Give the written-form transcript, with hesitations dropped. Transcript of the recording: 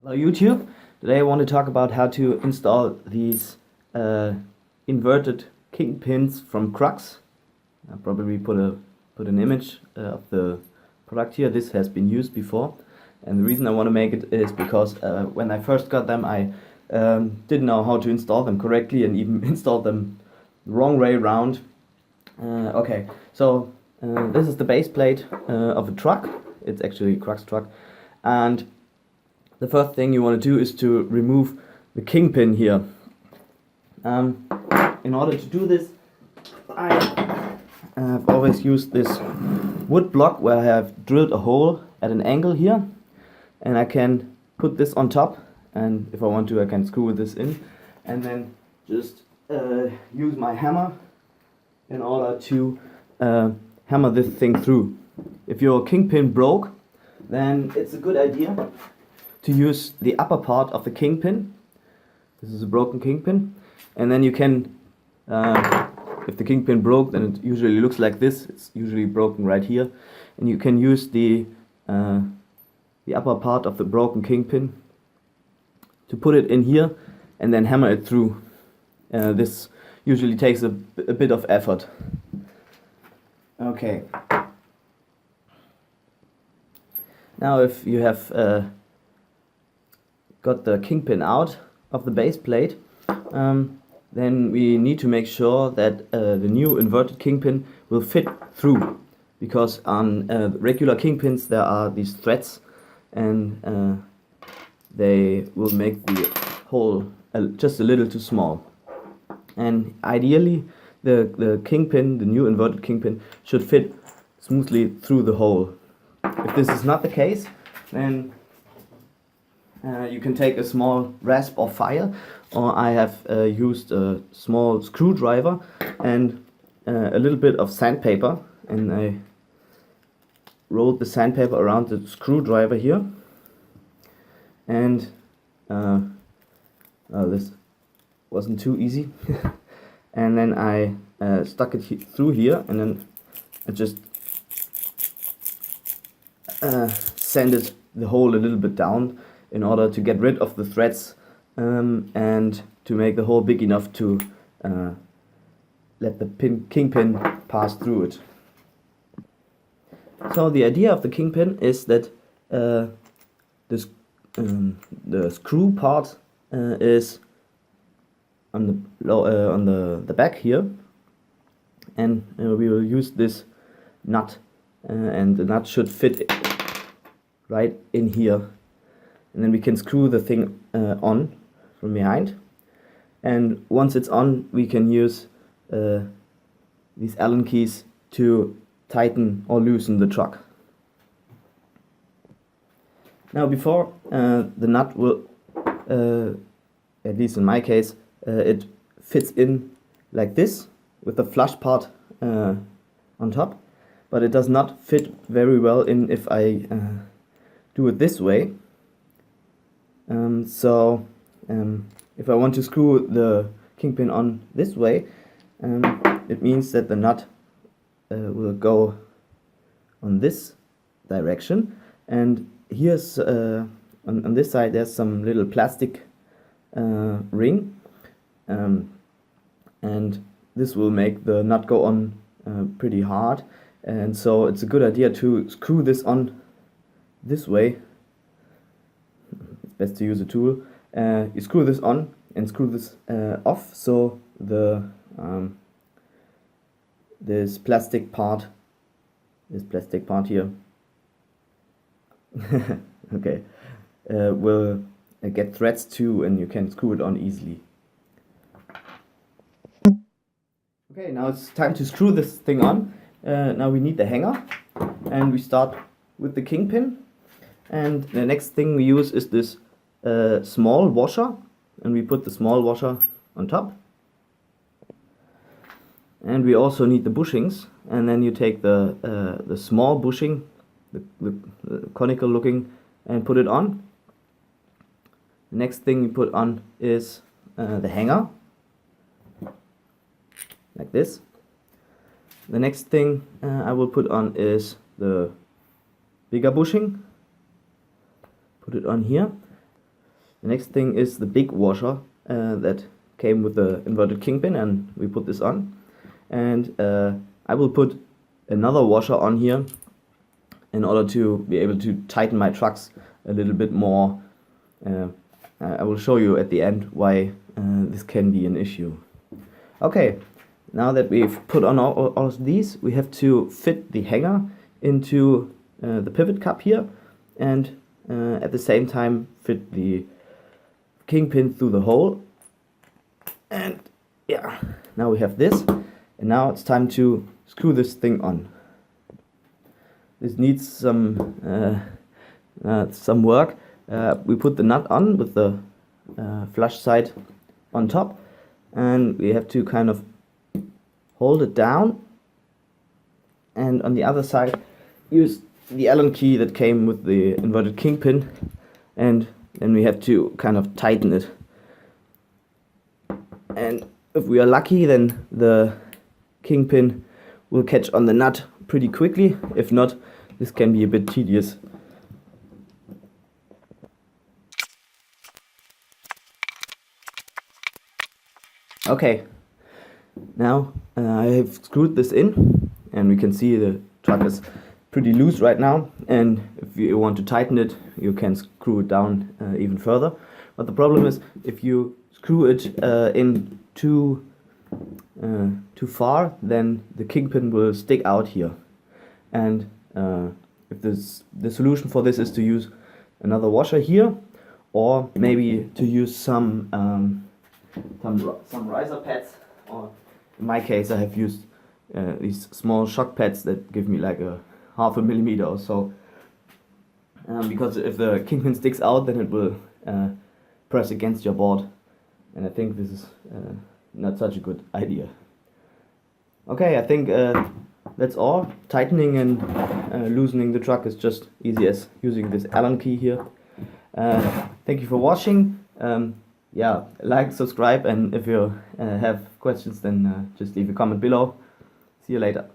Hello YouTube. Today I want to talk about how to install these inverted kingpins from Krux. I'll probably put an image of the product here. This has been used before, and the reason I want to make it is because when I first got them I didn't know how to install them correctly and even installed them the wrong way around. Okay, so this is the base plate of a truck. It's actually a Krux truck, and the first thing you want to do is to remove the kingpin here. In order to do this, I have always used this wood block where I have drilled a hole at an angle here, and I can put this on top, and if I want to I can screw this in, and then just use my hammer in order to hammer this thing through. If your kingpin broke, then it's a good idea to use the upper part of the kingpin. This is a broken kingpin, and then you can, if the kingpin broke, then it usually looks like this. It's usually broken right here, and you can use the upper part of the broken kingpin to put it in here and then hammer it through. This usually takes a bit of effort. Okay. Now if you have got the kingpin out of the base plate, then we need to make sure that the new inverted kingpin will fit through, because on regular kingpins there are these threads, and they will make the hole just a little too small. And ideally the kingpin, the new inverted kingpin, should fit smoothly through the hole. If this is not the case, then you can take a small rasp or file, or I have used a small screwdriver and a little bit of sandpaper, and I rolled the sandpaper around the screwdriver here, and this wasn't too easy. And then I stuck it through here, and then I just sanded the hole a little bit down in order to get rid of the threads, and to make the hole big enough to let the kingpin pass through it. So the idea of the kingpin is that the screw part is on the back here, and we will use this nut, and the nut should fit right in here, and then we can screw the thing on from behind, and once it's on we can use these Allen keys to tighten or loosen the truck. Now before the nut will, at least in my case, it fits in like this with the flush part on top, but it does not fit very well in if I do it this way. If I want to screw the kingpin on this way, it means that the nut will go on this direction, and here's on this side there's some little plastic ring, and this will make the nut go on pretty hard, and so it's a good idea to screw this on this way. It's best to use a tool. You screw this on and screw this off, so the this plastic part here okay, will get threads too, and you can screw it on easily. Okay, now it's time to screw this thing on. Now we need the hanger, and we start with the kingpin, and the next thing we use is this small washer, and we put the small washer on top. And we also need the bushings, and then you take the small bushing, the conical looking, and put it on. The next thing you put on is the hanger, like this. The next thing I will put on is the bigger bushing. Put it on here. The next thing is the big washer that came with the inverted kingpin, and we put this on. And I will put another washer on here in order to be able to tighten my trucks a little bit more. I will show you at the end why this can be an issue. Okay, now that we've put on all of these, we have to fit the hanger into the pivot cup here, and at the same time fit the kingpin through the hole. And yeah, now we have this, and now it's time to screw this thing on. This needs some work. We put the nut on with the flush side on top, and we have to kind of hold it down, and on the other side use the Allen key that came with the inverted kingpin, and then we have to kind of tighten it. And if we are lucky, then the kingpin will catch on the nut pretty quickly. If not, this can be a bit tedious. Okay, now I have screwed this in, and we can see the truck is pretty loose right now, and if you want to tighten it, you can screw it down even further. But the problem is, if you screw it in too far, then the kingpin will stick out here. And if the solution for this is to use another washer here, or maybe to use some riser pads, or in my case I have used these small shock pads that give me like a 0.5 millimeter or so, because if the kingpin sticks out, then it will press against your board, and I think this is not such a good idea. Okay, I think that's all. Tightening and loosening the truck is just easy as using this Allen key here. Thank you for watching. Yeah, like, subscribe, and if you have questions, then just leave a comment below. See you later.